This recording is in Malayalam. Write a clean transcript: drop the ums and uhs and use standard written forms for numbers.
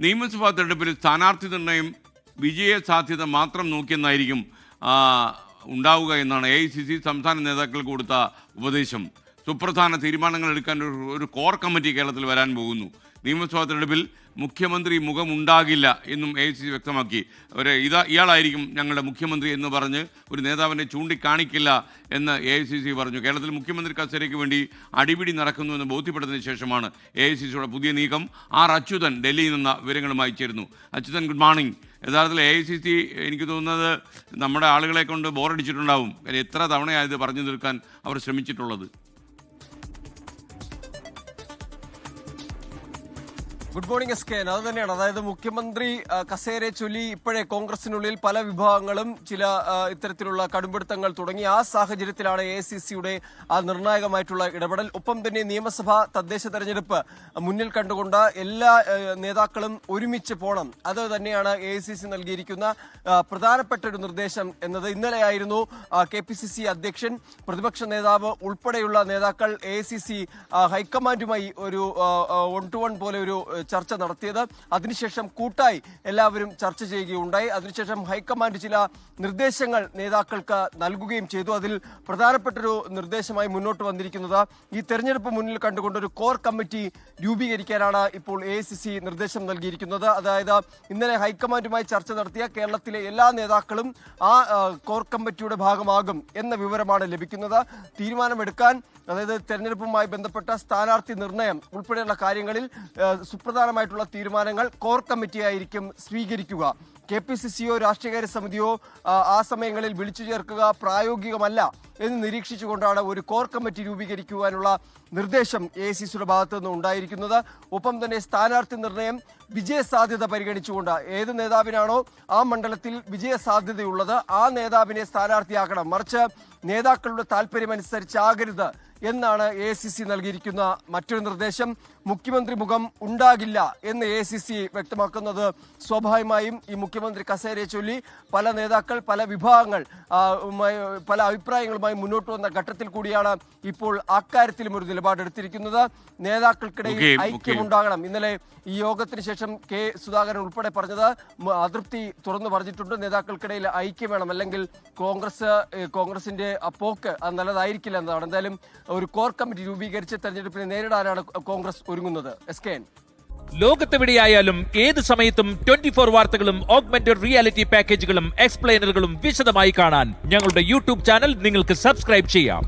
നിയമസഭാ തെരഞ്ഞെടുപ്പിൽ സ്ഥാനാർത്ഥി നിർണയം വിജയ സാധ്യത മാത്രം നോക്കിയെന്നായിരിക്കും ഉണ്ടാവുക എന്നാണ് AICC സംസ്ഥാന നേതാക്കൾക്ക് കൊടുത്ത ഉപദേശം. സുപ്രധാന തീരുമാനങ്ങൾ എടുക്കാൻ ഒരു കോർ കമ്മിറ്റി കേരളത്തിൽ വരാൻ പോകുന്നു. നിയമസഭാ തെരഞ്ഞെടുപ്പിൽ മുഖ്യമന്ത്രി മുഖമുണ്ടാകില്ല എന്നും AICC വ്യക്തമാക്കി. ഇയാളായിരിക്കും ഞങ്ങളുടെ മുഖ്യമന്ത്രി എന്ന് പറഞ്ഞ് ഒരു നേതാവിനെ ചൂണ്ടിക്കാണിക്കില്ല എന്ന് AICC പറഞ്ഞു. കേരളത്തിൽ മുഖ്യമന്ത്രി കസേരയ്ക്ക് വേണ്ടി അടിപിടി നടക്കുന്നുവെന്ന് ബോധ്യപ്പെട്ടതിന് ശേഷമാണ് AICCയുടെ പുതിയ നീക്കം. അച്യുതൻ ഡൽഹിയിൽ നിന്ന് വിവരങ്ങളുമായി ചേരുന്നു. Achuthan, good morning. യഥാർത്ഥത്തിൽ AICC എനിക്ക് തോന്നുന്നത് നമ്മുടെ ആളുകളെ കൊണ്ട് ബോറടിച്ചിട്ടുണ്ടാവും. എത്ര തവണയാണ് ഇത് പറഞ്ഞു തീർക്കാൻ അവർ ശ്രമിച്ചിട്ടുള്ളത്? Good morning SK. അത് തന്നെയാണ്, അതായത് മുഖ്യമന്ത്രി കസേരയെ ചൊല്ലി ഇപ്പോഴേ കോൺഗ്രസിനുള്ളിൽ പല വിഭാഗങ്ങളും ചില ഇത്തരത്തിലുള്ള കടുംപിടുത്തങ്ങൾ തുടങ്ങി. ആ സാഹചര്യത്തിലാണ് AICCയുടെ ആ നിർണായകമായിട്ടുള്ള ഇടപെടൽ. ഒപ്പം തന്നെ നിയമസഭാ തദ്ദേശ തെരഞ്ഞെടുപ്പ് മുന്നിൽ കണ്ടുകൊണ്ട് എല്ലാ നേതാക്കളും ഒരുമിച്ച് പോകണം. അത് തന്നെയാണ് AICC നൽകിയിരിക്കുന്ന പ്രധാനപ്പെട്ട ഒരു നിർദ്ദേശം എന്നത്. ഇന്നലെയായിരുന്നു KPCC അധ്യക്ഷൻ, പ്രതിപക്ഷ നേതാവ് ഉൾപ്പെടെയുള്ള നേതാക്കൾ AICC ഹൈക്കമാൻഡുമായി ഒരു 1-to-1 പോലെ ഒരു ചർച്ച നടത്തിയത്. അതിനുശേഷം കൂട്ടായി എല്ലാവരും ചർച്ച ചെയ്യുകയുണ്ടായി. അതിനുശേഷം ഹൈക്കമാൻഡ് ചില നിർദ്ദേശങ്ങൾ നേതാക്കൾക്ക് നൽകുകയും ചെയ്തു. അതിൽ പ്രധാനപ്പെട്ടൊരു നിർദ്ദേശമായി മുന്നോട്ട് വന്നിരിക്കുന്നത് ഈ തെരഞ്ഞെടുപ്പ് മുന്നിൽ കണ്ടുകൊണ്ട് ഒരു കോർ കമ്മിറ്റി രൂപീകരിക്കാനാണ് ഇപ്പോൾ AICC നിർദ്ദേശം നൽകിയിരിക്കുന്നത്. അതായത് ഇന്നലെ ഹൈക്കമാൻഡുമായി ചർച്ച നടത്തിയ കേരളത്തിലെ എല്ലാ നേതാക്കളും ആ കോർ കമ്മിറ്റിയുടെ ഭാഗമാകും എന്ന വിവരമാണ് ലഭിക്കുന്നത്. തീരുമാനമെടുക്കാൻ, അതായത് തെരഞ്ഞെടുപ്പുമായി ബന്ധപ്പെട്ട സ്ഥാനാർത്ഥി നിർണയം ഉൾപ്പെടെയുള്ള കാര്യങ്ങളിൽ സുപ്രധാനമായിട്ടുള്ള തീരുമാനങ്ങൾ കോർ കമ്മിറ്റിയായിരിക്കും സ്വീകരിക്കുക. KPCCയോ രാഷ്ട്രീയകാര്യ സമിതിയോ ആ സമയങ്ങളിൽ വിളിച്ചു ചേർക്കുക പ്രായോഗികമല്ല എന്ന് നിരീക്ഷിച്ചുകൊണ്ടാണ് ഒരു കോർ കമ്മിറ്റി രൂപീകരിക്കുവാനുള്ള നിർദ്ദേശം AICCയുടെ ഭാഗത്തു നിന്ന് ഉണ്ടായിരിക്കുന്നത്. ഒപ്പം തന്നെ സ്ഥാനാർത്ഥി നിർണയം വിജയസാധ്യത പരിഗണിച്ചുകൊണ്ട് ഏത് നേതാവിനാണോ ആ മണ്ഡലത്തിൽ വിജയസാധ്യതയുള്ളത് ആ നേതാവിനെ സ്ഥാനാർത്ഥിയാക്കണം, മറിച്ച് നേതാക്കളുടെ താല്പര്യമനുസരിച്ചാകരുത് എന്നാണ് AICC നൽകിയിരിക്കുന്ന മറ്റൊരു നിർദ്ദേശം. മുഖ്യമന്ത്രി മുഖം ഉണ്ടാകില്ല എന്ന് AICC വ്യക്തമാക്കുന്നത് സ്വാഭാവികമായും ഈ മുഖ്യമന്ത്രി കസേരയെ ചൊല്ലി പല നേതാക്കൾ, പല വിഭാഗങ്ങൾ പല അഭിപ്രായങ്ങളുമായി മുന്നോട്ട് വന്ന ഘട്ടത്തിൽ കൂടിയാണ് ഇപ്പോൾ അക്കാര്യത്തിലും ഒരു നിലപാടെടുത്തിരിക്കുന്നത്. നേതാക്കൾക്കിടയിൽ ഐക്യമുണ്ടാകണം. ഇന്നലെ ഈ യോഗത്തിന് ശേഷം K. സുധാകരൻ ഉൾപ്പെടെ പറഞ്ഞത് അതൃപ്തി തുറന്നു പറഞ്ഞിട്ടുണ്ട്. നേതാക്കൾക്കിടയിൽ ഐക്യം വേണം, അല്ലെങ്കിൽ കോൺഗ്രസിന്റെ പോക്ക് അത് നല്ലതായിരിക്കില്ല എന്നതാണ്. എന്തായാലും ഒരു കോർ കമ്മിറ്റി രൂപീകരിച്ച് തെരഞ്ഞെടുപ്പിനെ നേരിടാനാണ് കോൺഗ്രസ് ഒരുങ്ങുന്നത്. SKN. ലോകത്തെവിടെയായാലും ഏത് സമയത്തും 24 വാർത്തകളും ഓഗ്മെന്റഡ് റിയാലിറ്റി പാക്കേജുകളും എക്സ്പ്ലെയിനറുകളും വിശദമായി കാണാൻ ഞങ്ങളുടെ YouTube ചാനൽ നിങ്ങൾക്ക് സബ്സ്ക്രൈബ് ചെയ്യാം.